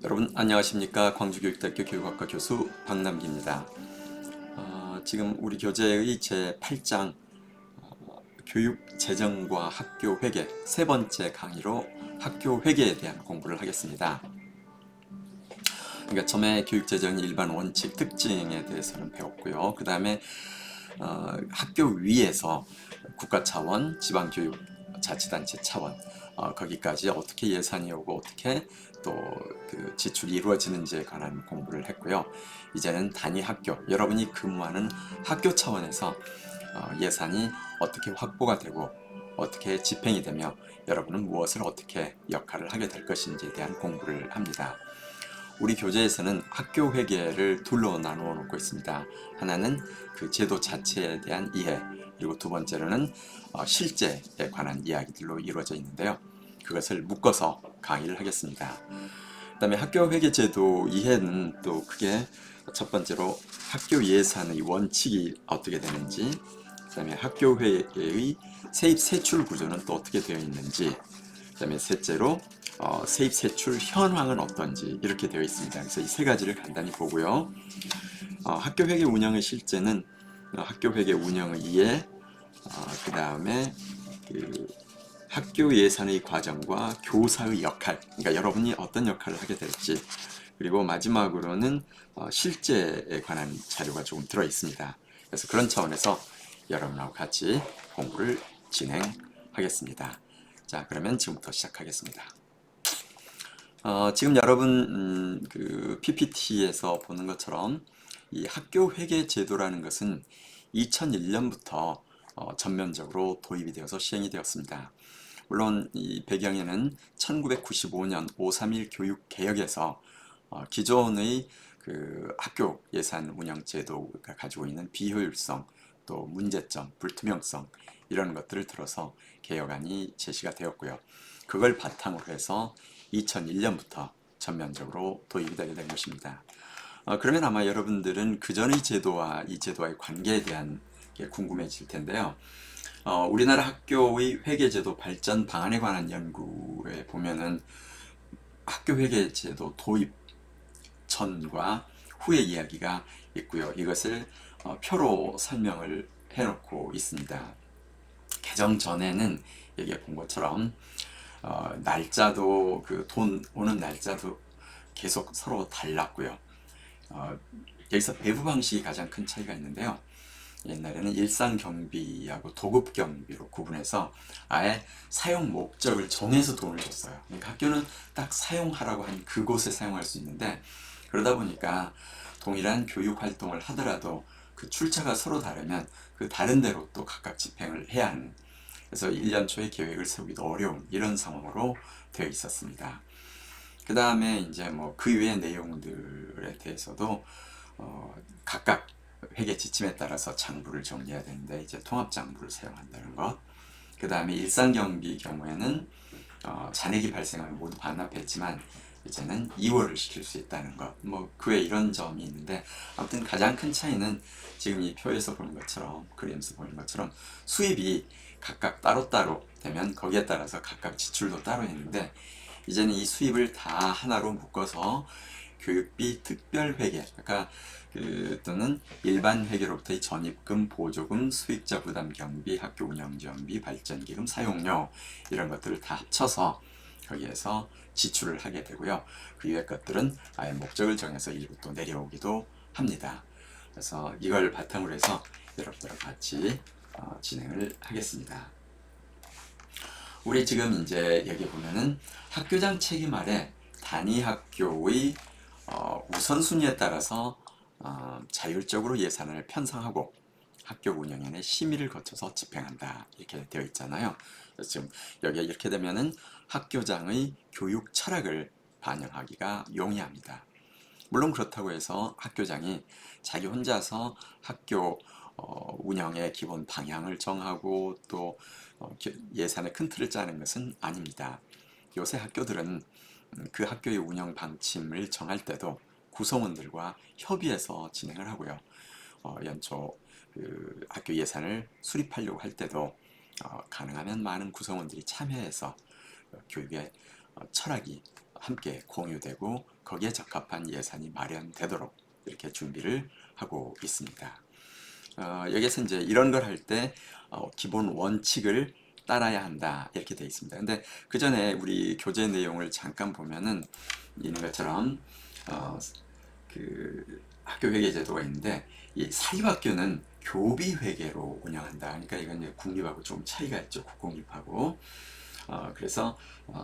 여러분 안녕하십니까? 광주교육대학교 교육학과 교수 박남기입니다. 지금 우리 교재의 제8장 교육 재정과 학교 회계 세 번째 강의로 학교 회계에 대한 공부를 하겠습니다. 그러니까 처음에 교육 재정의 일반 원칙 특징에 대해서는 배웠고요. 그 다음에 학교 위에서 국가 차원, 지방교육 자치단체 차원 거기까지 어떻게 예산이 오고 어떻게 또 그 지출이 이루어지는지에 관한 공부를 했고요. 이제는 단위 학교, 여러분이 근무하는 학교 차원에서 예산이 어떻게 확보가 되고 어떻게 집행이 되며 여러분은 무엇을 어떻게 역할을 하게 될 것인지에 대한 공부를 합니다. 우리 교재에서는 학교 회계를 둘로 나누어 놓고 있습니다. 하나는 그 제도 자체에 대한 이해, 그리고 두 번째로는 실제에 관한 이야기들로 이루어져 있는데요. 그것을 묶어서 강의를 하겠습니다. 그 다음에 학교 회계 제도 이해는 또 크게 첫 번째로 학교 예산의 원칙이 어떻게 되는지, 그 다음에 학교 회계의 세입 세출 구조는 또 어떻게 되어 있는지, 그 다음에 셋째로 세입 세출 현황은 어떤지 이렇게 되어 있습니다. 그래서 이 세 가지를 간단히 보고요. 학교 회계 운영의 실제는 학교 회계 운영의 이해, 그 다음에 그 학교 예산의 과정과 교사의 역할, 그러니까 여러분이 어떤 역할을 하게 될지, 그리고 마지막으로는 실제에 관한 자료가 조금 들어 있습니다. 그래서 그런 차원에서 여러분하고 같이 공부를 진행하겠습니다. 자, 그러면 지금부터 시작하겠습니다. 지금 여러분 그 PPT에서 보는 것처럼 이 학교 회계 제도라는 것은 2001년부터 전면적으로 도입이 되어서 시행이 되었습니다. 물론 이 배경에는 1995년 5.3.1 교육개혁에서 기존의 그 학교 예산 운영 제도가 가지고 있는 비효율성, 또 문제점, 불투명성 이런 것들을 들어서 개혁안이 제시가 되었고요. 그걸 바탕으로 해서 2001년부터 전면적으로 도입이 되게 된 것입니다. 그러면 아마 여러분들은 그전의 제도와 이 제도와의 관계에 대한 게 궁금해질 텐데요. 우리나라 학교의 회계제도 발전 방안에 관한 연구에 보면은 학교 회계제도 도입 전과 후의 이야기가 있고요. 이것을 표로 설명을 해놓고 있습니다. 개정 전에는 얘기해 본 것처럼 날짜도 그 돈 오는 날짜도 계속 서로 달랐고요. 여기서 배부 방식이 가장 큰 차이가 있는데요. 옛날에는 일상 경비하고 도급 경비로 구분해서 아예 사용 목적을 정해서 돈을 줬어요. 그러니까 학교는 딱 사용하라고 한 그곳에 사용할 수 있는데, 그러다 보니까 동일한 교육 활동을 하더라도 그 출처가 서로 다르면 그 다른 데로 또 각각 집행을 해야 하는, 그래서 1년 초에 계획을 세우기도 어려운 이런 상황으로 되어 있었습니다. 그 다음에 이제 뭐 그 외의 내용들에 대해서도 각각 회계 지침에 따라서 장부를 정리해야 되는데 이제 통합 장부를 사용한다는 것. 그 다음에 일상 경비 경우에는 잔액이 발생하면 모두 반납했지만 이제는 이월을 시킬 수 있다는 것. 뭐 그 외 이런 점이 있는데 아무튼 가장 큰 차이는 지금 이 표에서 보는 것처럼, 그림에서 보는 것처럼 수입이 각각 따로따로 되면 거기에 따라서 각각 지출도 따로 있는데, 이제는 이 수입을 다 하나로 묶어서 교육비 특별회계, 그러니까 또는 일반 회계로부터의 전입금, 보조금, 수익자 부담 경비, 학교 운영 지원비, 발전기금 사용료 이런 것들을 다 합쳐서 거기에서 지출을 하게 되고요. 그 이외 것들은 아예 목적을 정해서 일부 또 내려오기도 합니다. 그래서 이걸 바탕으로 해서 여러분들과 같이 진행을 하겠습니다. 우리 지금 이제 여기 보면은 학교장 책임 아래 단위 학교의 우선순위에 따라서 자율적으로 예산을 편성하고 학교 운영에 심의를 거쳐서 집행한다 이렇게 되어 있잖아요. 그래서 지금 여기에 이렇게 되면은 학교장의 교육 철학을 반영하기가 용이합니다. 물론 그렇다고 해서 학교장이 자기 혼자서 학교 운영의 기본 방향을 정하고 또 예산의 큰 틀을 짜는 것은 아닙니다. 요새 학교들은 그 학교의 운영 방침을 정할 때도 구성원들과 협의해서 진행을 하고요. 연초 그 학교 예산을 수립하려고 할 때도 가능하면 많은 구성원들이 참여해서 교육의 철학이 함께 공유되고 거기에 적합한 예산이 마련되도록 이렇게 준비를 하고 있습니다. 여기서 이제 이런 걸 할 때 기본 원칙을 따라야 한다 이렇게 되어 있습니다. 근데 그 전에 우리 교재 내용을 잠깐 보면은 있는 것처럼 그 학교 회계 제도가 있는데 이 사립학교는 교비 회계로 운영한다. 그러니까 이건 이제 국립하고 좀 차이가 있죠. 국공립하고. 그래서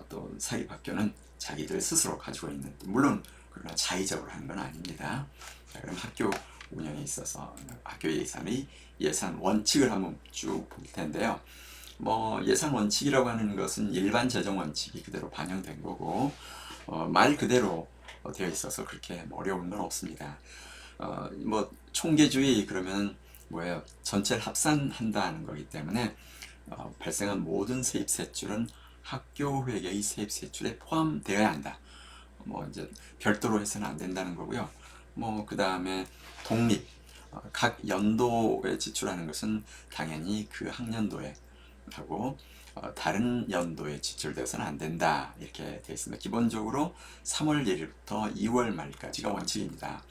또 사립학교는 자기들 스스로 가지고 있는, 물론 그러나 자의적으로 하는 건 아닙니다. 자, 그럼 학교 운영에 있어서 학교 예산의 예산 원칙을 한번 쭉 볼 텐데요. 뭐 예산 원칙이라고 하는 것은 일반 재정 원칙이 그대로 반영된 거고 말 그대로 되어 있어서 그렇게 어려운 건 없습니다. 뭐 총계주의 그러면 뭐예요? 전체를 합산한다는 거기 때문에 발생한 모든 세입 세출은 학교 회계의 세입 세출에 포함되어야 한다. 뭐 이제 별도로 해서는 안 된다는 거고요. 뭐 그 다음에 독립, 각 연도에 지출하는 것은 당연히 그 학년도에 하고 다른 연도에 지출돼서는 안 된다 이렇게 되어 있습니다. 기본적으로 3월 1일부터 2월 말까지가 원칙입니다.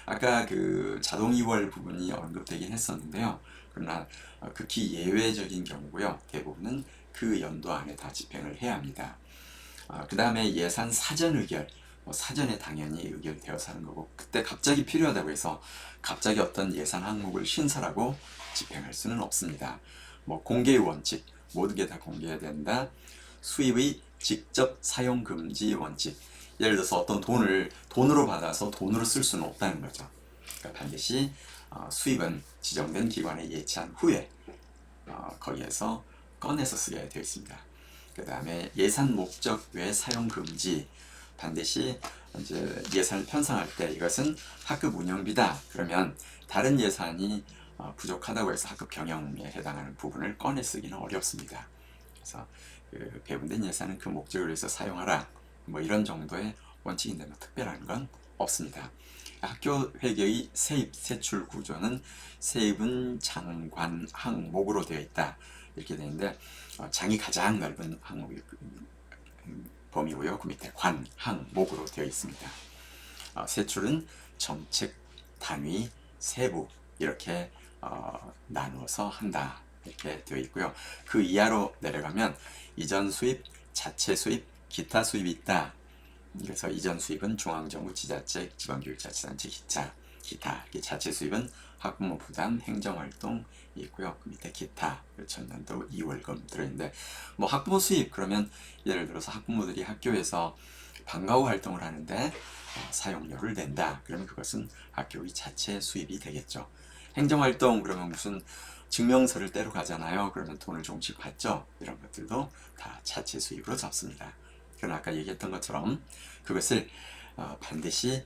아까 그 자동 2월 부분이 언급되긴 했었는데요. 그러나 극히 예외적인 경우고요. 대부분은 그 연도 안에 다 집행을 해야 합니다. 그 다음에 예산 사전 의결, 사전에 당연히 의결되어서 하는 거고 그때 갑자기 필요하다고 해서 갑자기 어떤 예산 항목을 신설하고 집행할 수는 없습니다. 뭐 공개의 원칙, 모든 게 다 공개해야 된다. 수입의 직접 사용 금지 원칙. 예를 들어서 어떤 돈으로 받아서 돈으로 쓸 수는 없다는 거죠. 그러니까 반드시 수입은 지정된 기관에 예치한 후에 거기에서 꺼내서 쓰게 되어 있습니다. 그 다음에 예산 목적 외 사용 금지. 반드시 이제 예산을 편성할 때 이것은 학급 운영비다. 그러면 다른 예산이 부족하다고 해서 학급 경영에 해당하는 부분을 꺼내 쓰기는 어렵습니다. 그래서 그 배분된 예산은 그 목적을 위해서 사용하라. 뭐 이런 정도의 원칙인데 뭐 특별한 건 없습니다. 학교 회계의 세입 세출 구조는 세입은 장, 관, 항목으로 되어 있다 이렇게 되는데 장이 가장 넓은 항목이 범위고요. 그 밑에 관, 항목으로 되어 있습니다. 세출은 정책, 단위, 세부 이렇게 나누어서 한다 이렇게 되어 있고요. 그 이하로 내려가면 이전 수입, 자체 수입, 기타 수입이 있다. 그래서 이전 수입은 중앙정부, 지자체, 지방교육자치단체, 기타. 자체 수입은 학부모 부담, 행정활동 있고요. 그 밑에 기타, 전년도 2월금 들어있는데 뭐 학부모 수입 그러면 예를 들어서 학부모들이 학교에서 방과 후 활동을 하는데 사용료를 낸다. 그러면 그것은 학교의 자체 수입이 되겠죠. 행정활동 그러면 무슨 증명서를 떼러 가잖아요. 그러면 돈을 조금씩 받죠. 이런 것들도 다 자체 수입으로 잡습니다. 그러나 아까 얘기했던 것처럼 그것을 반드시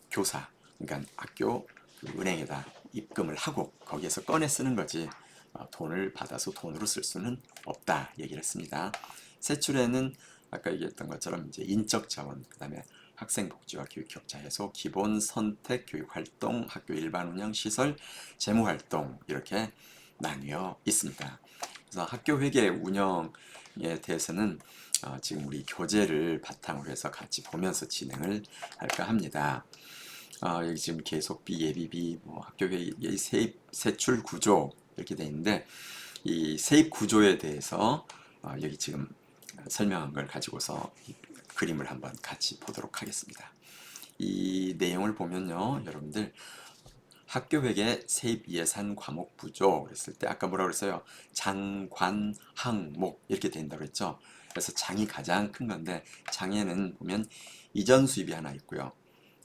교사, 그러니까 학교 은행에다 입금을 하고 거기에서 꺼내 쓰는 거지 돈을 받아서 돈으로 쓸 수는 없다 얘기를 했습니다. 세출에는 아까 얘기했던 것처럼 이제 인적 자원, 그 다음에 학생 복지와 교육 격차 해소, 기본 선택 교육 활동, 학교 일반 운영 시설, 재무 활동 이렇게 나뉘어 있습니다. 그래서 학교 회계 운영에 대해서는 지금 우리 교재를 바탕으로 해서 같이 보면서 진행을 할까 합니다. 여기 지금 계속비, 예비비, 뭐 학교 회계 세입 세출 구조 이렇게 돼 있는데 이 세입 구조에 대해서 여기 지금 설명한 걸 가지고서 그림을 한번 같이 보도록 하겠습니다. 이 내용을 보면요, 여러분들 학교회계 세입 예산 과목 구조 그랬을 때 아까 뭐라고 그랬어요? 장, 관, 항목 이렇게 된다고 했죠. 그래서 장이 가장 큰 건데 장에는 보면 이전 수입이 하나 있고요.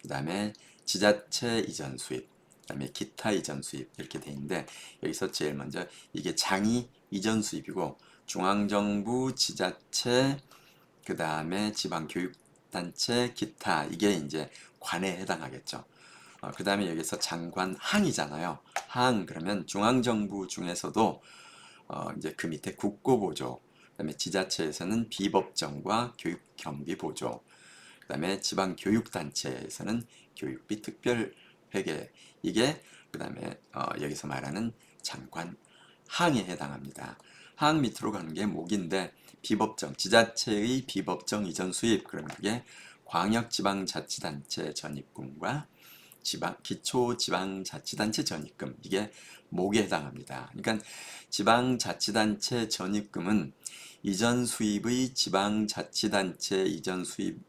그 다음에 지자체 이전 수입, 그 다음에 기타 이전 수입 이렇게 돼 있는데 여기서 제일 먼저 이게 장이 이전 수입이고 중앙정부, 지자체, 그 다음에 지방교육단체, 기타 이게 이제 관에 해당하겠죠. 그 다음에 여기서 장관 항이잖아요. 항 그러면 중앙정부 중에서도 이제 그 밑에 국고보조, 그 다음에 지자체에서는 비법정과 교육경비보조, 그 다음에 지방교육단체에서는 교육비 특별회계 이게 그 다음에 여기서 말하는 장관 항에 해당합니다. 하악 밑으로 가는 게 목인데 비법정, 지자체의 비법정 이전 수입, 그러면 그게 광역지방자치단체 전입금과 기초지방자치단체 전입금, 이게 목에 해당합니다. 그러니까 지방자치단체 전입금은 이전 수입의 지방자치단체 이전 수입에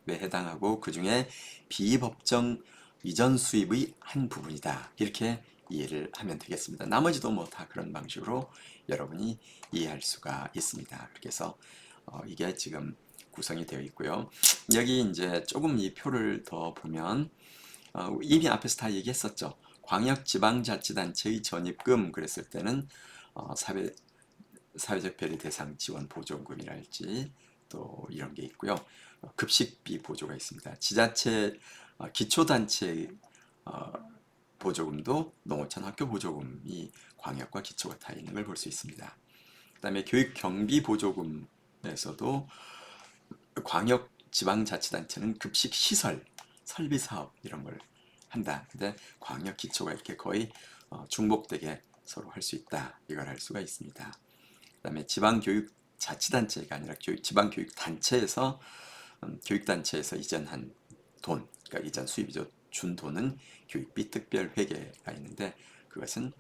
해당하고 그 중에 비법정 이전 수입의 한 부분이다. 이렇게 이해를 하면 되겠습니다. 나머지도 뭐 다 그런 방식으로 여러분이 이해할 수가 있습니다. 그렇게 해서 이게 지금 구성이 되어 있고요. 여기 이제 조금 이 표를 더 보면 이미 앞에서 다 얘기했었죠. 광역지방자치단체의 전입금 그랬을 때는 사회적 배려 대상 지원 보조금이랄지 또 이런 게 있고요. 급식비 보조가 있습니다. 지자체 기초단체 보조금도 농어촌 학교 보조금이 광역과 기초가 다 있는 걸 볼 수 있습니다. 그 다음에 교육 경비 보조금에서도 광역 지방자치단체는 급식 시설, 설비 사업 이런 걸 한다. 근데 광역 기초가 이렇게 거의 중복되게 서로 할 수 있다. 이걸 할 수가 있습니다. 그 다음에 지방교육자치단체가 아니라 지방교육단체에서 교육단체에서 이전한 돈, 그러니까 이전 수입이죠. 준 돈은 교육비 특별회계가 있는데 그것은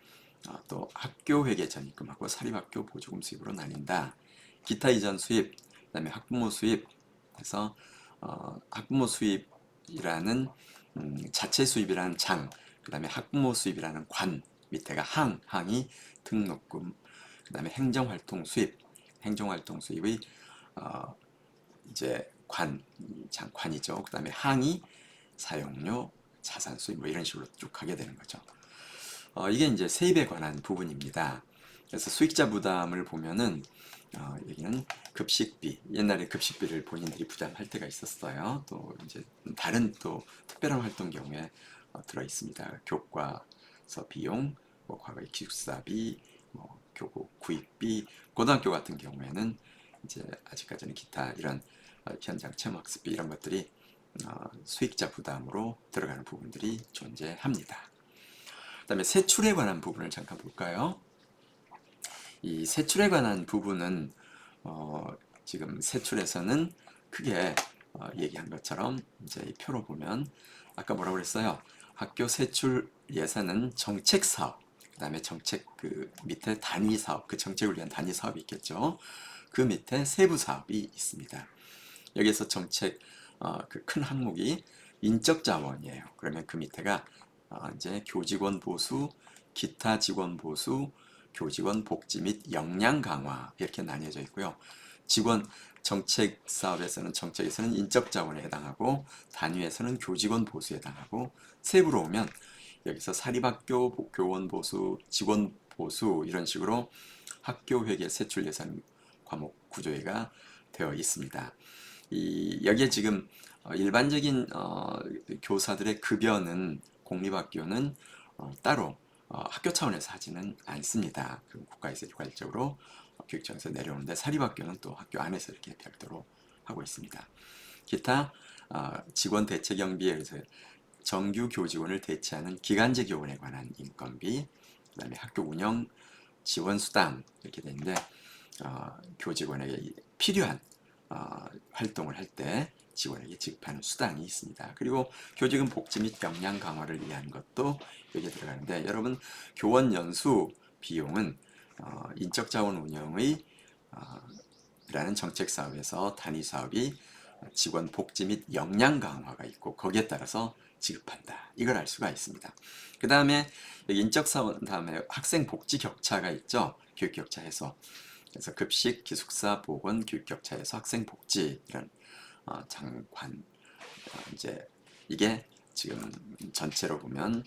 또 학교회계 전입금하고 사립학교 보조금 수입으로 나뉜다. 기타 이전 수입, 그 다음에 학부모 수입 해서 학부모 수입이라는 자체 수입이라는 장, 그 다음에 학부모 수입이라는 관, 밑에가 항이 등록금, 그 다음에 행정활동 수입의 이제 관이죠. 그 다음에 항이 사용료, 자산 수입 뭐 이런 식으로 쭉 가게 되는 거죠. 이게 이제 세입에 관한 부분입니다. 그래서 수익자 부담을 보면은 여기는 급식비, 옛날에 급식비를 본인들이 부담할 때가 있었어요. 또 이제 다른 또 특별한 활동 경우에 들어 있습니다. 교과서 비용, 뭐 과거의 기숙사비, 뭐 교복 구입비, 고등학교 같은 경우에는 이제 아직까지는 기타 이런 현장 체험학습비 이런 것들이 수익자 부담으로 들어가는 부분들이 존재합니다. 그 다음에 세출에 관한 부분을 잠깐 볼까요? 이 세출에 관한 부분은 지금 세출에서는 크게 얘기한 것처럼 이제 이 표로 보면 아까 뭐라고 그랬어요? 학교 세출 예산은 정책 사업, 그 다음에 정책 그 밑에 단위 사업, 그 정책을 위한 단위 사업이 있겠죠. 그 밑에 세부 사업이 있습니다. 여기서 정책 그 큰 항목이 인적 자원이에요. 그러면 그 밑에가 이제 교직원 보수, 기타 직원 보수, 교직원 복지 및 역량 강화 이렇게 나뉘어져 있고요. 직원 정책 사업에서는 정책에서는 인적 자원에 해당하고 단위에서는 교직원 보수에 해당하고 세부로 오면 여기서 사립학교 교원 보수, 직원 보수 이런 식으로 학교 회계 세출 예산 과목 구조가 되어 있습니다. 여기에 지금 일반적인 교사들의 급여는 공립학교는 따로 학교 차원에서 하지는 않습니다. 그 국가에서 일괄적으로 교육청에서 내려오는데 사립학교는 또 학교 안에서 이렇게 별도로 하고 있습니다. 기타 직원 대체 경비에 의해서 정규 교직원을 대체하는 기간제 교원에 관한 인건비, 그 다음에 학교 운영 지원 수당 이렇게 되는데 교직원에게 필요한 활동을 할 때 직원에게 지급하는 수당이 있습니다. 그리고 교직원 복지 및 역량 강화를 위한 것도 여기에 들어가는데 여러분 교원 연수 비용은 인적 자원 운영의 라는 정책 사업에서 단위 사업이 직원 복지 및 역량 강화가 있고 거기에 따라서 지급한다. 이걸 알 수가 있습니다. 그 다음에 인적 사원 다음에 학생 복지 격차가 있죠. 교육 격차 해소. 그래서 급식, 기숙사, 보건, 교육 격차에서 학생 복지 이런 장관 이제 이게 지금 전체로 보면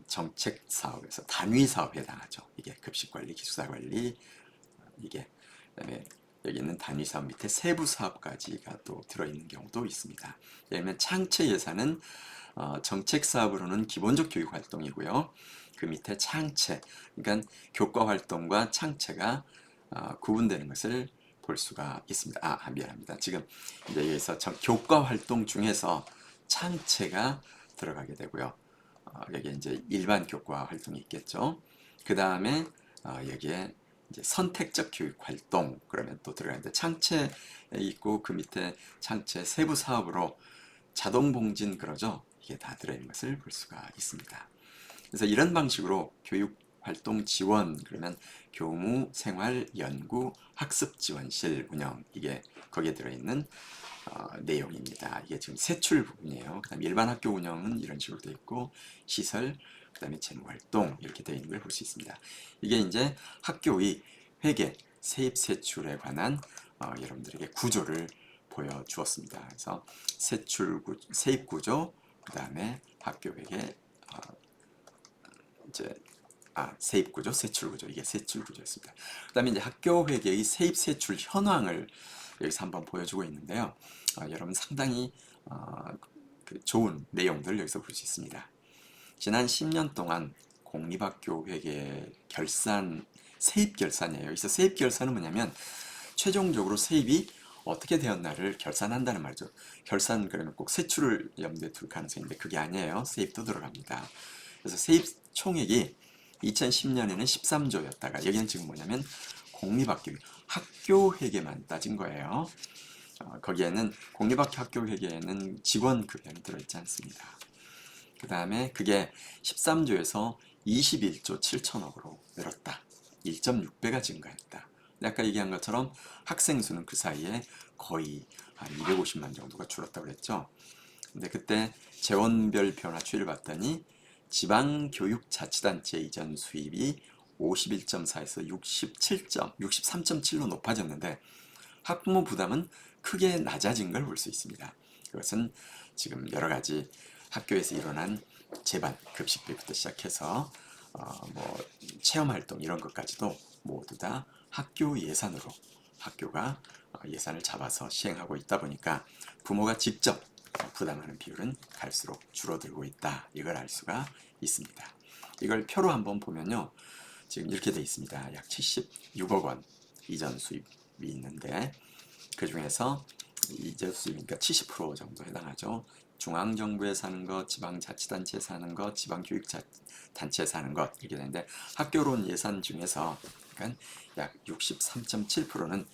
정책 사업에서 단위 사업에 해당하죠. 이게 급식 관리, 기숙사 관리 이게 그다음에 여기 있는 단위 사업 밑에 세부 사업까지가 또 들어있는 경우도 있습니다. 예를 들면 창체 예산은 정책 사업으로는 기본적 교육 활동이고요. 그 밑에 창체, 그러니까 교과 활동과 창체가 구분되는 것을 볼 수가 있습니다. 미안합니다. 지금 이제 여기서 교과 활동 중에서 창체가 들어가게 되고요. 여기 이제 일반 교과 활동이 있겠죠. 그 다음에 여기에 이제 선택적 교육 활동 그러면 또 들어가는데 창체에 있고 그 밑에 창체 세부 사업으로 자동 봉진 그러죠. 이게 다 들어있는 것을 볼 수가 있습니다. 그래서 이런 방식으로 교육 활동 지원 그러면 교무 생활 연구 학습 지원실 운영 이게 거기에 들어있는 내용입니다. 이게 지금 세출 부분이에요. 그다음 일반 학교 운영은 이런 식으로 되어 있고 시설 그다음에 재무 활동 이렇게 되어 있는 걸 볼 수 있습니다. 이게 이제 학교의 회계 세입 세출에 관한 여러분들에게 구조를 보여주었습니다. 그래서 세입 구조 그다음에 학교 회계 이제 세입 구조, 세출 구조 이게 세출 구조였습니다. 그다음에 이제 학교 회계의 세입 세출 현황을 여기서 한번 보여주고 있는데요. 여러분 상당히 좋은 내용들 여기서 볼 수 있습니다. 지난 10년 동안 공립학교 회계 결산 세입 결산이에요. 여기서 세입 결산은 뭐냐면 최종적으로 세입이 어떻게 되었나를 결산한다는 말이죠. 결산 그러면 꼭 세출을 염두에 둘 가능성인데 그게 아니에요. 세입도 들어갑니다. 그래서 세입 총액이 2010년에는 13조였다가 여기는 지금 뭐냐면 공립학교 학교 회계만 따진 거예요. 거기에는 공립학교 회계에는 직원 급여는 들어있지 않습니다. 그 다음에 그게 13조에서 21조 7천억으로 늘었다. 1.6배가 증가했다. 아까 얘기한 것처럼 학생 수는 그 사이에 거의 한 250만 정도가 줄었다고 그랬죠. 근데 그때 재원별 변화 추이를 봤더니 지방교육자치단체 이전 수입이 51.4에서 63.7로 높아졌는데 학부모 부담은 크게 낮아진 걸 볼 수 있습니다. 그것은 지금 여러 가지 학교에서 일어난 제반, 급식비부터 시작해서 체험활동 이런 것까지도 모두 다 학교 예산으로 학교가 예산을 잡아서 시행하고 있다 보니까 부모가 직접 부담하는 비율은 갈수록 줄어들고 있다. 이걸 알 수가 있습니다. 이걸 표로 한번 보면요. 지금 이렇게 되어 있습니다. 약 76억 원 이전 수입이 있는데 그 중에서 이전 수입이니까 70% 정도 해당하죠. 중앙정부에 사는 것, 지방자치단체에 사는 것, 지방교육단체에 사는 것 이렇게 되는데 학교론 예산 중에서 그러니까 약 63.7%는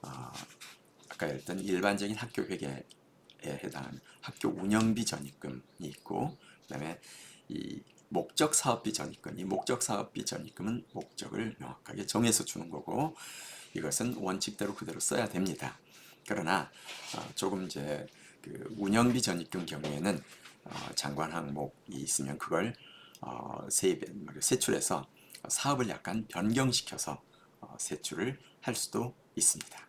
아까 했던 일반적인 학교 회계에 해당하는 학교 운영비 전입금이 있고 그다음에 이 목적 사업비 전입금, 이 목적 사업비 전입금은 목적을 명확하게 정해서 주는 거고 이것은 원칙대로 그대로 써야 됩니다. 그러나 조금 이제 그 운영비 전입금 경우에는 장관 항목이 있으면 그걸 세출해서 사업을 약간 변경시켜서 세출을 할 수도 있습니다.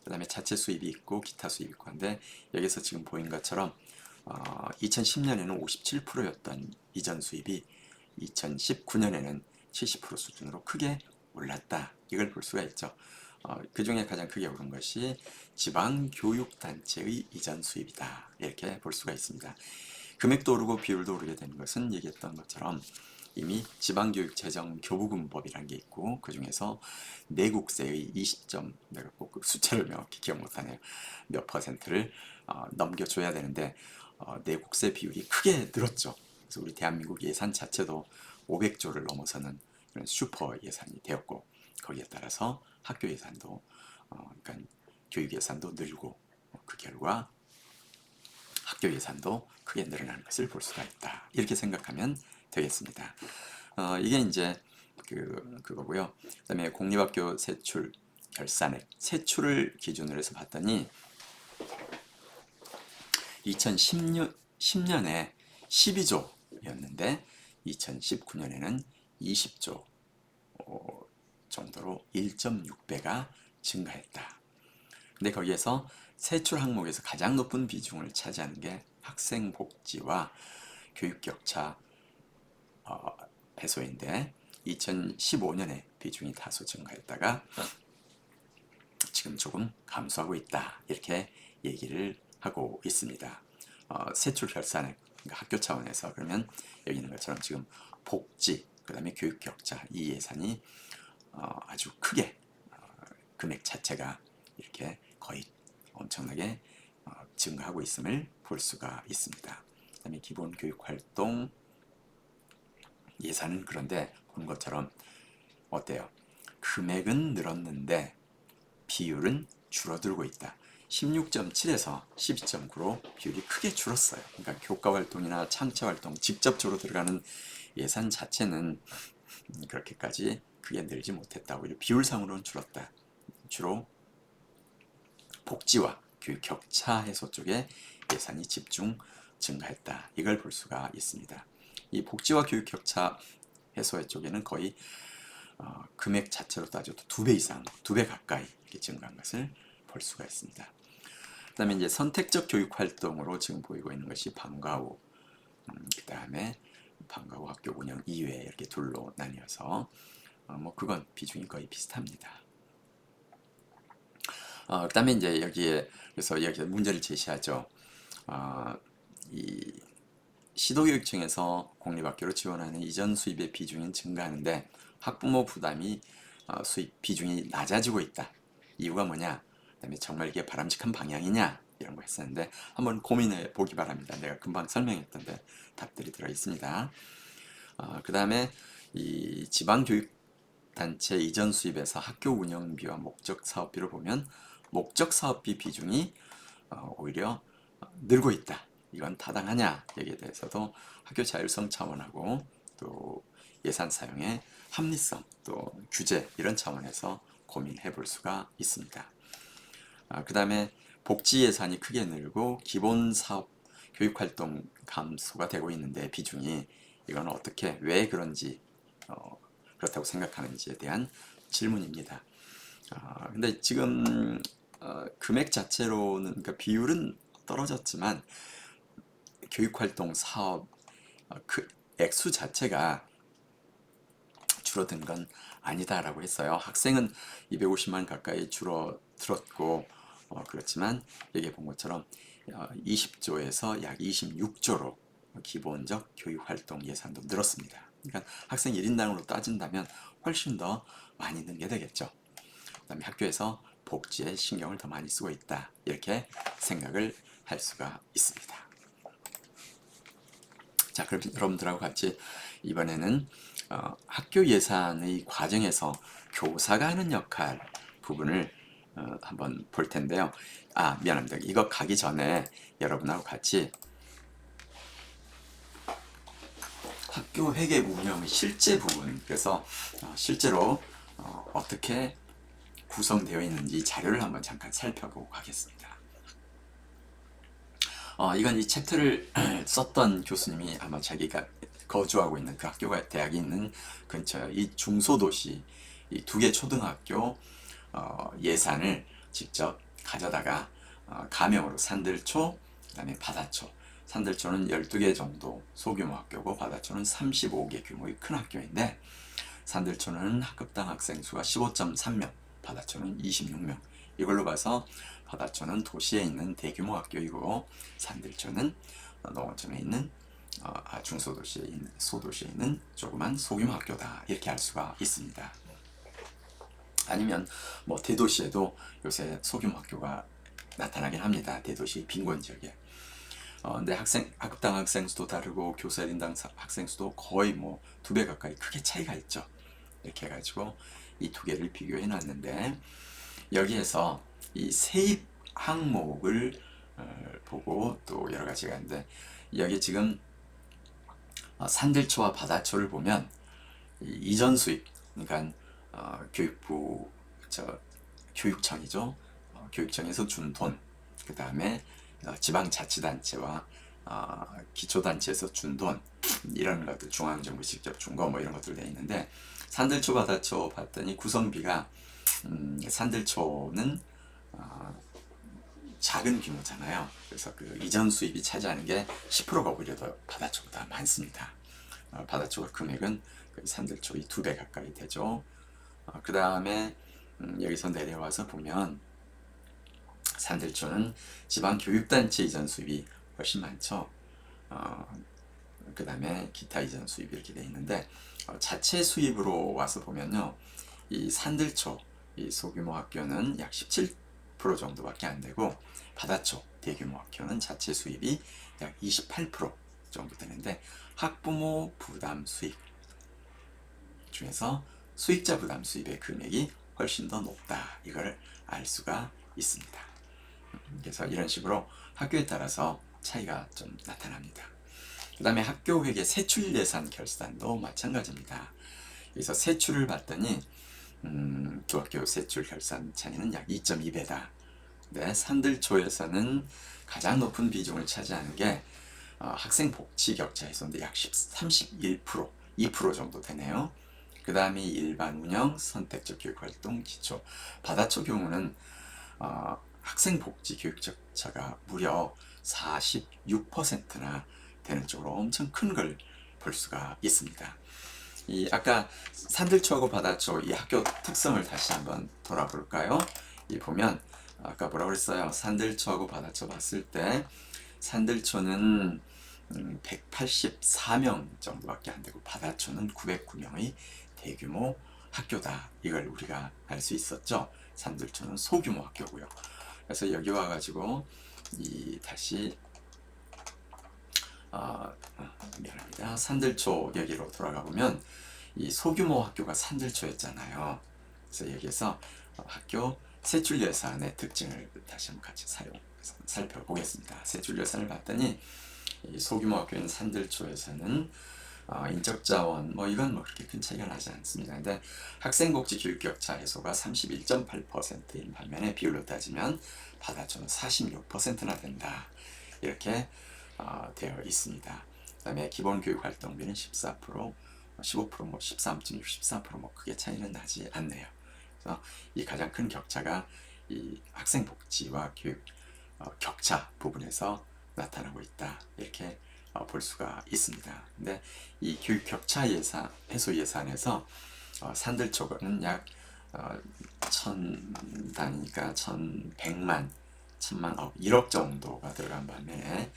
그 다음에 자체 수입이 있고 기타 수입이 있고 한데 여기서 지금 보인 것처럼 2010년에는 57%였던 이전 수입이 2019년에는 70% 수준으로 크게 올랐다. 이걸 볼 수가 있죠. 그 중에 가장 크게 오른 것이 지방교육단체의 이전 수입이다. 이렇게 볼 수가 있습니다. 금액도 오르고 비율도 오르게 되는 것은 얘기했던 것처럼 이미 지방교육재정교부금법이라는 게 있고 그 중에서 내국세의 20점 내가 꼭 그 숫자를 명확히 기억 못하네요. 몇 퍼센트를 넘겨줘야 되는데 내국세 비율이 크게 늘었죠. 그래서 우리 대한민국 예산 자체도 500조를 넘어서는 그런 슈퍼 예산이 되었고 거기에 따라서 학교 예산도 그러니까 교육 예산도 늘고 그 결과 학교 예산도 크게 늘어나는 것을 볼 수가 있다. 이렇게 생각하면 되겠습니다. 이게 이제 그거고요. 그다음에 공립학교 세출 결산액 세출을 기준으로 해서 봤더니 2010년에 12조였는데 2019년에는 20조 정도로 1.6배가 증가했다. 근데 거기에서 세출 항목에서 가장 높은 비중을 차지하는 게 학생 복지와 교육 격차 해소인데 2015년에 비중이 다소 증가했다가 지금 조금 감소하고 있다. 이렇게 얘기를 하고 있습니다. 세출 결산액 그러니까 학교 차원에서 그러면 여기 있는 것처럼 지금 복지 그 다음에 교육 격차 이 예산이 아주 크게 금액 자체가 이렇게 거의 엄청나게 증가하고 있음을 볼 수가 있습니다. 그 다음에 기본 교육 활동 예산은 그런데 본 것처럼 어때요? 금액은 늘었는데 비율은 줄어들고 있다. 16.7에서 12.9로 비율이 크게 줄었어요. 그러니까 교과 활동이나 창체 활동, 직접적으로 들어가는 예산 자체는 그렇게까지 크게 늘지 못했다. 오히려 비율상으로는 줄었다. 주로 복지와 교육 격차 해소 쪽에 예산이 증가했다. 이걸 볼 수가 있습니다. 이 복지와 교육 격차 해소 쪽에는 거의 금액 자체로 따져도 2배 이상, 2배 가까이 이렇게 증가한 것을 볼 수가 있습니다. 그 다음에 이제 선택적 교육 활동으로 지금 보이고 있는 것이 방과 후, 그 다음에 방과 후 학교 운영 이외 이렇게 둘로 나뉘어서 뭐 그건 비중이 거의 비슷합니다. 그 다음에 이제 여기에 그래서 여기에 문제를 제시하죠. 이 시도교육청에서 공립학교로 지원하는 이전 수입의 비중이 증가하는데 학부모 부담이 수입 비중이 낮아지고 있다. 이유가 뭐냐? 그다음에 정말 이게 바람직한 방향이냐? 이런 거 했었는데 한번 고민해 보기 바랍니다. 내가 금방 설명했던데 답들이 들어 있습니다. 그 다음에 이 지방교육단체 이전 수입에서 학교 운영비와 목적 사업비를 보면 목적 사업비 비중이 오히려 늘고 있다. 이건 타당하냐? 여기에 대해서도 학교 자율성 차원하고 또 예산 사용의 합리성, 또 규제 이런 차원에서 고민해 볼 수가 있습니다. 그 다음에 복지 예산이 크게 늘고 기본 사업 교육활동 감소가 되고 있는데 비중이 이건 어떻게 왜 그런지 그렇다고 생각하는지에 대한 질문입니다. 근데 지금 금액 자체로는 그러니까 비율은 떨어졌지만 교육활동 사업 그 액수 자체가 줄어든 건 아니다라고 했어요. 학생은 250만 가까이 줄어들었고 그렇지만 여기 본 것처럼 20조에서 약 26조로 기본적 교육활동 예산도 늘었습니다. 그러니까 학생 1인당으로 따진다면 훨씬 더 많이 는 게 되겠죠. 그 다음에 학교에서 복지에 신경을 더 많이 쓰고 있다. 이렇게 생각을 할 수가 있습니다. 자, 그럼 여러분들하고 같이 이번에는 학교 예산의 과정에서 교사가 하는 역할 부분을 한번 볼 텐데요. 미안합니다. 이거 가기 전에 여러분하고 같이 학교 회계 운영의 실제 부분, 그래서 실제로 어떻게 구성되어 있는지 자료를 한번 잠깐 살펴보고 가겠습니다. 이건 이 챕터를 썼던 교수님이 아마 자기가 거주하고 있는 그 학교가 대학이 있는 근처 이 중소도시 이 2개 초등학교 예산을 직접 가져다가 가명으로 산들초, 그 다음에 바다초. 산들초는 12개 정도 소규모 학교고 바다초는 35개 규모의 큰 학교인데 산들초는 학급당 학생 수가 15.3명, 바다초는 26명. 이걸로 봐서 바다초는 도시에 있는 대규모 학교이고 산들초는 농어촌에 있는 중소도시에 있는 소도시에 있는 조그만 소규모 학교다. 이렇게 알 수가 있습니다. 아니면 뭐 대도시에도 요새 소규모 학교가 나타나긴 합니다. 대도시 빈곤 지역에. 근데 학급당 학생 수도 다르고 교사 1인당 학생 수도 거의 뭐 2배 가까이 크게 차이가 있죠. 이렇게 해가지고 이 2개를 비교해 놨는데 여기에서 이 세입 항목을 보고 또 여러 가지가 있는데 여기 지금 산들초와 바다초를 보면 이전 수입, 그러니까 교육부 교육청이죠. 교육청에서 준 돈, 그 다음에 지방자치단체와 기초단체에서 준 돈, 이런 것들 중앙정부 직접 준 거 뭐 이런 것들 돼 있는데 산들초 바다초 봤더니 구성비가 산들초는 작은 규모잖아요. 그래서 그 이전 수입이 차지하는 게 10%가 오히려 더 바다초보다 많습니다. 바다초가 금액은 산들초의 2배 가까이 되죠. 그 다음에 여기서 내려와서 보면 산들초는 지방교육단체 이전 수입이 훨씬 많죠. 그 다음에 기타 이전 수입이 이렇게 되어 있는데 자체 수입으로 와서 보면요, 이 산들초 이 소규모 학교는 약 17% 정도밖에 안 되고 바다초 대규모 학교는 자체 수입이 약 28% 정도 되는데 학부모 부담 수입 중에서 수익자 부담 수입의 금액이 훨씬 더 높다. 이걸 알 수가 있습니다. 그래서 이런 식으로 학교에 따라서 차이가 좀 나타납니다. 그 다음에 학교 회계 세출 예산 결산도 마찬가지입니다. 그래서 세출을 봤더니 중학교 세출 결산 차이는 약 2.2배다. 네, 산들초에서는 가장 높은 비중을 차지하는 게 학생 복지 격차 해소인데 약 31%, 2% 정도 되네요. 그 다음이 일반 운영, 선택적 교육활동, 기초. 바다초 경우는 학생 복지 교육 격차가 무려 46%나 되는 쪽으로 엄청 큰 걸 볼 수가 있습니다. 이 아까 산들초하고 바다초 이 학교 특성을 다시 한번 돌아볼까요? 이 보면 아까 뭐라고 그랬어요? 산들초하고 바다초 봤을 때 산들초는 184명 정도밖에 안 되고 바다초는 909명의 대규모 학교다. 이걸 우리가 알 수 있었죠. 산들초는 소규모 학교고요. 그래서 여기 와가지고 다시 미안합니다. 산들초 여기로 돌아가 보면 이 소규모 학교가 산들초였잖아요. 그래서 여기에서 학교 세출 예산의 특징을 다시 한번 같이 살펴보겠습니다. 세출 예산을 봤더니 이 소규모 학교인 산들초에서는 인적 자원 이건 그렇게 큰 차이가 나지 않습니다. 근데 학생복지 교육 격차 해소가 31.8%인 반면에 비율로 따지면 바다초는 46%나 된다. 이렇게 되어 있습니다. 그 다음에 기본 교육 활동비는 14%, 15%, 13.6, 14% 크게 차이는 나지 않네요. 그래서 이 가장 큰 격차가 이 학생 복지와 교육 격차 부분에서 나타나고 있다. 이렇게 볼 수가 있습니다. 근데 이 교육 격차 예산, 해소 예산에서 산들초는 약 1000단위니까 1100만, 1000만, 1억 정도가 들어간 반면에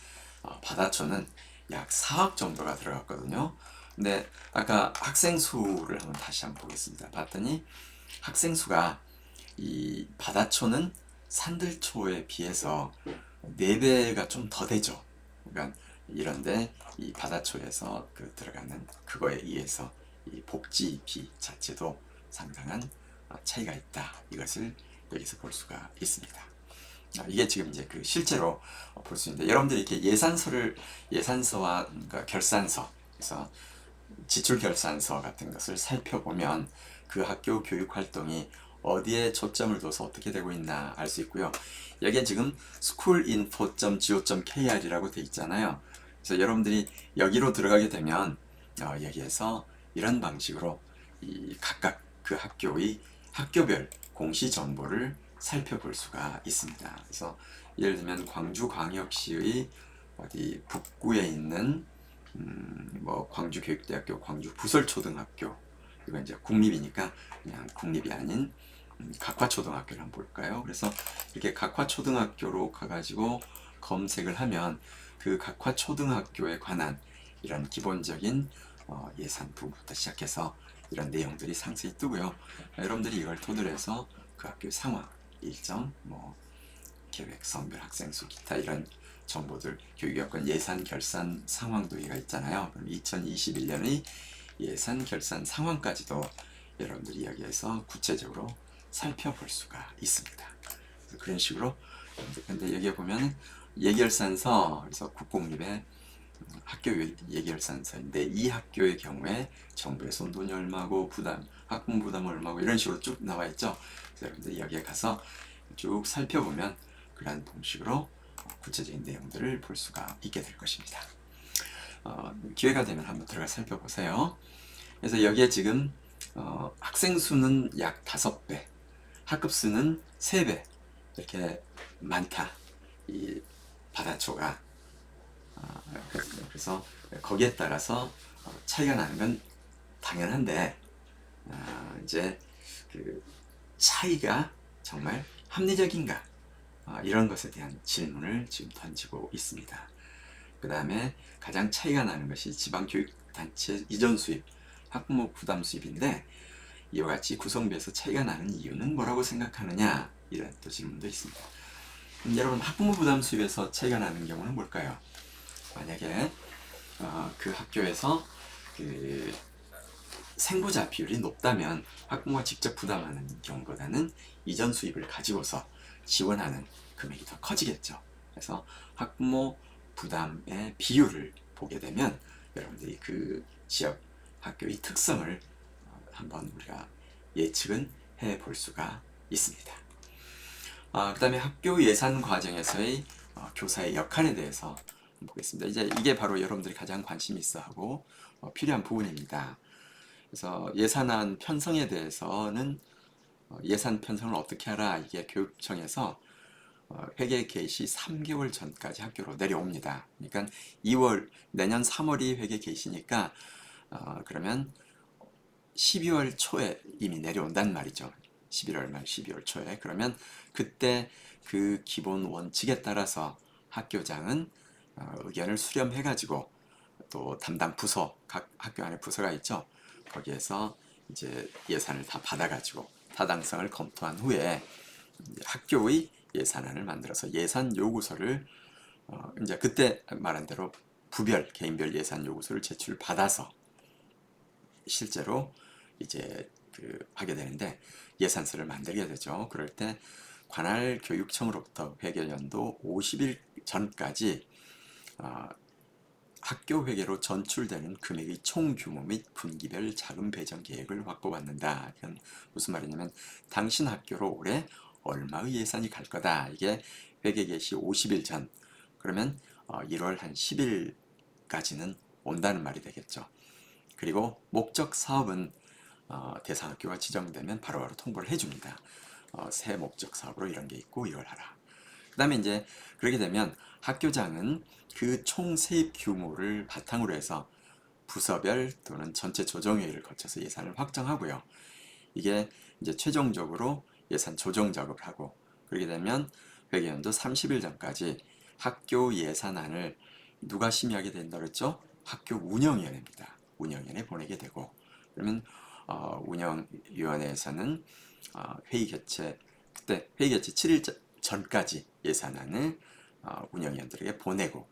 바다초는 약 4억 정도가 들어갔거든요. 근데 아까 학생 수를 한번 다시 한번 보겠습니다. 봤더니 학생 수가 이 바다초는 산들초에 비해서 4배가 좀 더 되죠. 그러니까 이런데 이 바다초에서 들어가는 그거에 의해서 이 복지비 자체도 상당한 차이가 있다. 이것을 여기서 볼 수가 있습니다. 이게 지금 이제 실제로 볼 수 있는데 여러분들이 이렇게 예산서와 그러니까 결산서, 그래서 지출 결산서 같은 것을 살펴보면 그 학교 교육 활동이 어디에 초점을 둬서 어떻게 되고 있나 알 수 있고요. 여기에 지금 schoolinfo.go.kr이라고 돼 있잖아요. 그래서 여러분들이 여기로 들어가게 되면 여기에서 이런 방식으로 이 각각 그 학교의 학교별 공시 정보를 살펴볼 수가 있습니다. 그래서 예를 들면 광주광역시의 어디 북구에 있는 광주교육대학교 광주부설초등학교, 이건 이제 국립이니까 그냥 국립이 아닌 각화초등학교를 한번 볼까요? 그래서 이렇게 각화초등학교로 가가지고 검색을 하면 그 각화초등학교에 관한 이런 기본적인 예산 부분부터 시작해서 이런 내용들이 상세히 뜨고요. 여러분들이 이걸 토대로 해서 그 학교의 상황, 일정, 계획, 성별, 학생 수, 기타 이런 정보들, 교육여건 예산 결산 상황도 여기가 있잖아요. 그럼 2021년의 예산 결산 상황까지도 여러분들이 여기에서 구체적으로 살펴볼 수가 있습니다. 그래서 그런 식으로, 근데 여기에 보면 예결산서, 그래서 국공립의 학교 예결산서인데 이 학교의 경우에 정부의 손 돈이 얼마고 학부모 부담 얼마고 이런 식으로 쭉 나와 있죠. 그래서 여러분들이 여기에 가서 쭉 살펴보면 그러한 방식으로 구체적인 내용들을 볼 수가 있게 될 것입니다. 기회가 되면 한번 들어가 살펴보세요. 그래서 여기에 지금 학생 수는 약 5배, 학급 수는 3배 이렇게 많다. 이 바다초가 그래서 거기에 따라서 차이가 나는 건 당연한데 이제 그 차이가 정말 합리적인가 이런 것에 대한 질문을 지금 던지고 있습니다. 그 다음에 가장 차이가 나는 것이 지방교육단체 이전 수입, 학부모 부담 수입인데 이와 같이 구성비에서 차이가 나는 이유는 뭐라고 생각하느냐 이런 또 질문도 있습니다. 여러분 학부모 부담 수입에서 차이가 나는 경우는 뭘까요? 만약에 그 학교에서 생보자 비율이 높다면 학부모가 직접 부담하는 경우보다는 이전 수입을 가지고서 지원하는 금액이 더 커지겠죠. 그래서 학부모 부담의 비율을 보게 되면 여러분들이 그 지역 학교의 특성을 한번 우리가 예측은 해 볼 수가 있습니다. 그 다음에 학교 예산 과정에서의 교사의 역할에 대해서 보겠습니다. 이제 이게 바로 여러분들이 가장 관심 있어 하고 필요한 부분입니다. 그래서 예산안 편성에 대해서는 예산 편성을 어떻게 하라, 이게 교육청에서 회계 개시 3개월 전까지 학교로 내려옵니다. 그러니까 내년 3월이 회계 개시니까 그러면 12월 초에 이미 내려온단 말이죠. 11월 말 12월 초에. 그러면 그때 그 기본 원칙에 따라서 학교장은 의견을 수렴해가지고 또 담당 부서, 각 학교 안에 부서가 있죠. 거기에서 이제 예산을 다 받아가지고 타당성을 검토한 후에 학교의 예산안을 만들어서 예산 요구서를 이제 그때 말한 대로 부별, 개인별 예산 요구서를 제출받아서 실제로 이제 하게 되는데 예산서를 만들게 되죠. 그럴 때 관할 교육청으로부터 회계연도 50일 전까지 학교 회계로 전출되는 금액의 총 규모 및 분기별 자금 배정 계획을 확보받는다. 이건 무슨 말이냐면 당신 학교로 올해 얼마의 예산이 갈 거다. 이게 회계 개시 50일 전, 그러면 1월 한 10일까지는 온다는 말이 되겠죠. 그리고 목적 사업은 대상 학교가 지정되면 바로바로 통보를 해줍니다. 새 목적 사업으로 이런 게 있고 이걸 하라. 그 다음에 이제 그렇게 되면 학교장은 그 총 세입 규모를 바탕으로 해서 부서별 또는 전체 조정회의를 거쳐서 예산을 확정하고요. 이게 이제 최종적으로 예산 조정 작업을 하고, 그렇게 되면 회계연도 30일 전까지 학교 예산안을 누가 심의하게 된다 그랬죠? 학교 운영위원회입니다. 운영위원회 보내게 되고, 그러면 운영위원회에서는 회의 개최, 그때 회의 개최 7일 전까지 예산안을 운영위원들에게 보내고,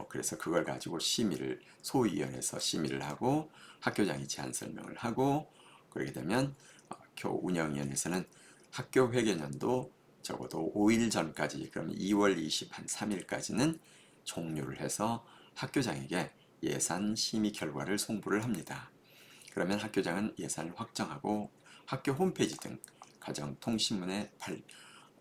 그래서 그걸 가지고 소위원회에서 심의를 하고 학교장이 제안 설명을 하고, 그렇게 되면 교 운영위원회에서는 학교 회계년도 적어도 5일 전까지, 그럼 2월 23일까지는 종료를 해서 학교장에게 예산 심의 결과를 송부를 합니다. 그러면 학교장은 예산을 확정하고 학교 홈페이지 등 가정통신문에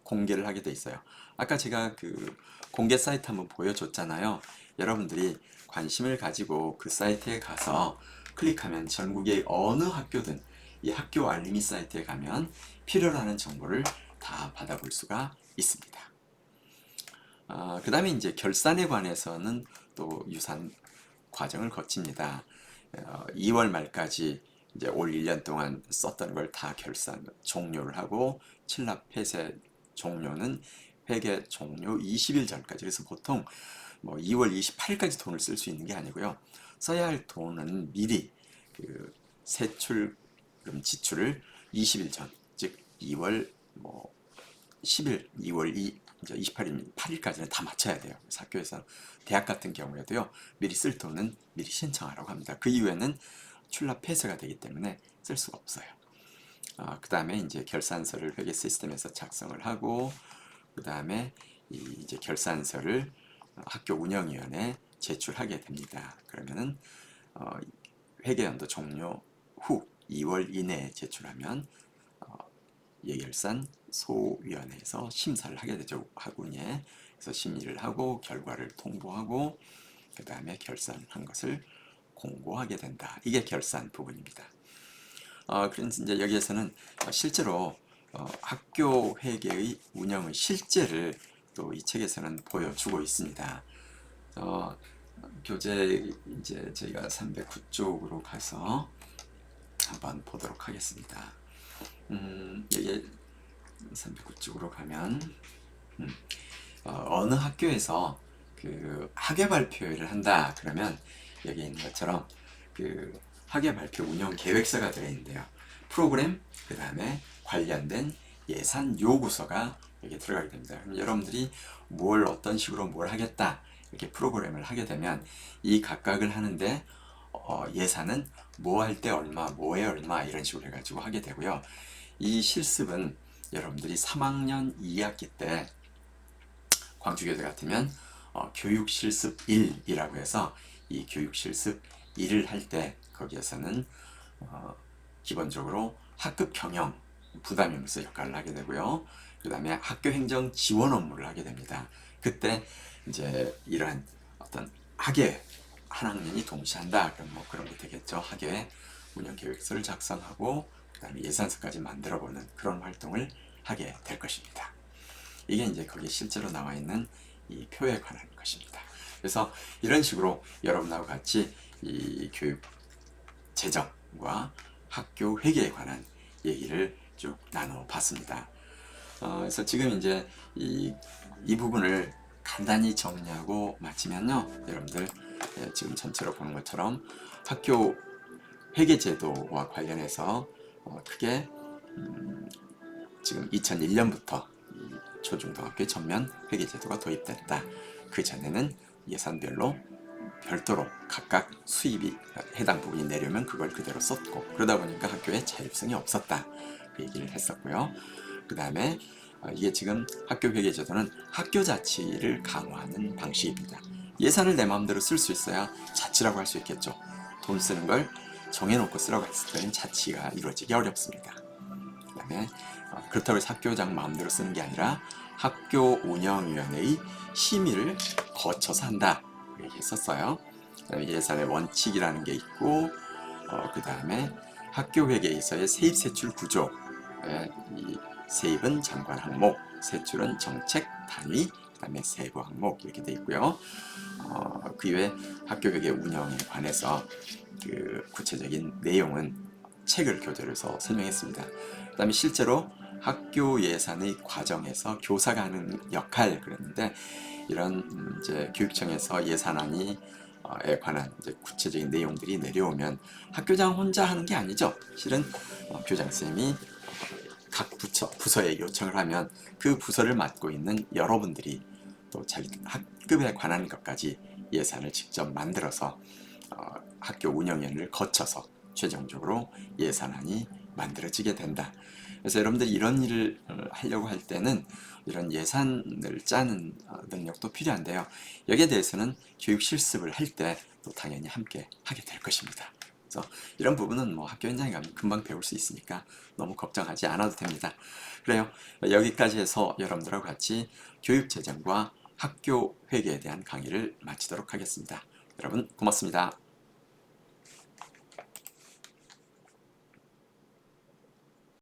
공개를 하게 돼 있어요. 아까 제가 그 공개 사이트 한번 보여줬잖아요. 여러분들이 관심을 가지고 그 사이트에 가서 클릭하면 전국의 어느 학교든 이 학교 알림이 사이트에 가면 필요로 하는 정보를 다 받아볼 수가 있습니다. 그 다음에 이제 결산에 관해서는 또 유사한 과정을 거칩니다. 2월 말까지 이제 올 1년 동안 썼던 걸 다 결산 종료를 하고, 칠납 폐쇄 종료는 회계 종료 20일 전까지. 그래서 보통 뭐 2월 28일까지 돈을 쓸 수 있는 게 아니고요. 써야 할 돈은 미리 그 세출금 지출을 20일 전, 즉 2월 뭐 10일, 2월 28일, 8일까지는 다 맞춰야 돼요. 그래서 학교에서 대학 같은 경우에도요, 미리 쓸 돈은 미리 신청하라고 합니다. 그 이후에는 출납 폐쇄가 되기 때문에 쓸 수가 없어요. 그 다음에 이제 결산서를 회계 시스템에서 작성을 하고, 그 다음에 이제 결산서를 학교 운영위원회에 제출하게 됩니다. 그러면은 회계연도 종료 후 2월 이내에 제출하면 예결산 소위원회에서 심사를 하게 되죠. 학운에. 그래서 심의를 하고 결과를 통보하고 그 다음에 결산한 것을 공고하게 된다. 이게 결산 부분입니다. 그래서 이제 여기에서는 실제로 학교 회계의 운영의 실제를 또 이 책에서는 보여주고 있습니다. 교재 이제 저희가 309쪽으로 가서 한번 보도록 하겠습니다. 여기 309쪽으로 가면 어느 학교에서 그 학예 발표회를 한다 그러면 여기 있는 것처럼 그 학예 발표 운영 계획서가 들어있는데요. 프로그램, 그 다음에 관련된 예산 요구서가 여기 들어가게 됩니다. 그럼 여러분들이 어떤 식으로 뭘 하겠다 이렇게 프로그램을 하게 되면 이 각각을 하는데 예산은 뭐 할 때 얼마, 뭐에 얼마 이런 식으로 해가지고 하게 되고요. 이 실습은 여러분들이 3학년 2학기 때 광주교대 같으면 교육실습 1이라고 해서 이 교육실습 1을 할 때 거기에서는 기본적으로 학급 경영 부담임으로써 역할을 하게 되고요. 그 다음에 학교 행정 지원 업무를 하게 됩니다. 그때 이제 이러한 어떤 학예 한 학년이 동시에 한다. 그럼 뭐 그런 게 되겠죠. 학예 운영 계획서를 작성하고 그 다음에 예산서까지 만들어보는 그런 활동을 하게 될 것입니다. 이게 이제 거기 실제로 나와 있는 이 표에 관한 것입니다. 그래서 이런 식으로 여러분하고 같이 이 교육 재정과 학교 회계에 관한 얘기를 쭉 나눠봤습니다. 그래서 지금 이제 이 부분을 간단히 정리하고 마치면요, 여러분들 지금 전체로 보는 것처럼 학교 회계제도와 관련해서 크게 지금 2001년부터 초중등학교 전면 회계제도가 도입됐다. 그 전에는 예산별로 별도로 각각 수입이 해당 부분이 내려면 그걸 그대로 썼고, 그러다 보니까 학교에 자율성이 없었다. 그 얘기를 했었고요. 그 다음에 이게 지금 학교 회계제도는 학교 자치를 강화하는 방식입니다. 예산을 내 마음대로 쓸 수 있어야 자치라고 할 수 있겠죠. 돈 쓰는 걸 정해놓고 쓰라고 했을 때는 자치가 이루어지기 어렵습니다. 그 다음에 그렇다고 해서 학교장 마음대로 쓰는 게 아니라 학교 운영위원회의 심의를 거쳐서 한다. 이렇게 했었어요. 그다음에 예산의 원칙이라는 게 있고, 그 다음에 학교 회계에서의 세입 세출 구조. 이 세입은 장관 항목, 세출은 정책 단위, 그 다음에 세부 항목 이렇게 돼 있고요. 그 이외에 학교 회계 운영에 관해서 그 구체적인 내용은 책을 교재로 해서 설명했습니다. 그 다음에 실제로 학교 예산의 과정에서 교사가 하는 역할 그랬는데, 이런 이제 교육청에서 예산안이 에 관한 이제 구체적인 내용들이 내려오면 학교장 혼자 하는 게 아니죠. 실은 교장 선생님이 각 부서에 요청을 하면 그 부서를 맡고 있는 여러분들이 또 자기 학급에 관한 것까지 예산을 직접 만들어서 학교 운영위원회를 거쳐서 최종적으로 예산안이 만들어지게 된다. 그래서 여러분들이 이런 일을 하려고 할 때는 이런 예산을 짜는 능력도 필요한데요. 여기에 대해서는 교육 실습을 할 때 또 당연히 함께 하게 될 것입니다. 그래서 이런 부분은 뭐 학교 현장에 가면 금방 배울 수 있으니까 너무 걱정하지 않아도 됩니다. 그래요. 여기까지 해서 여러분들하고 같이 교육 재정과 학교 회계에 대한 강의를 마치도록 하겠습니다. 여러분 고맙습니다.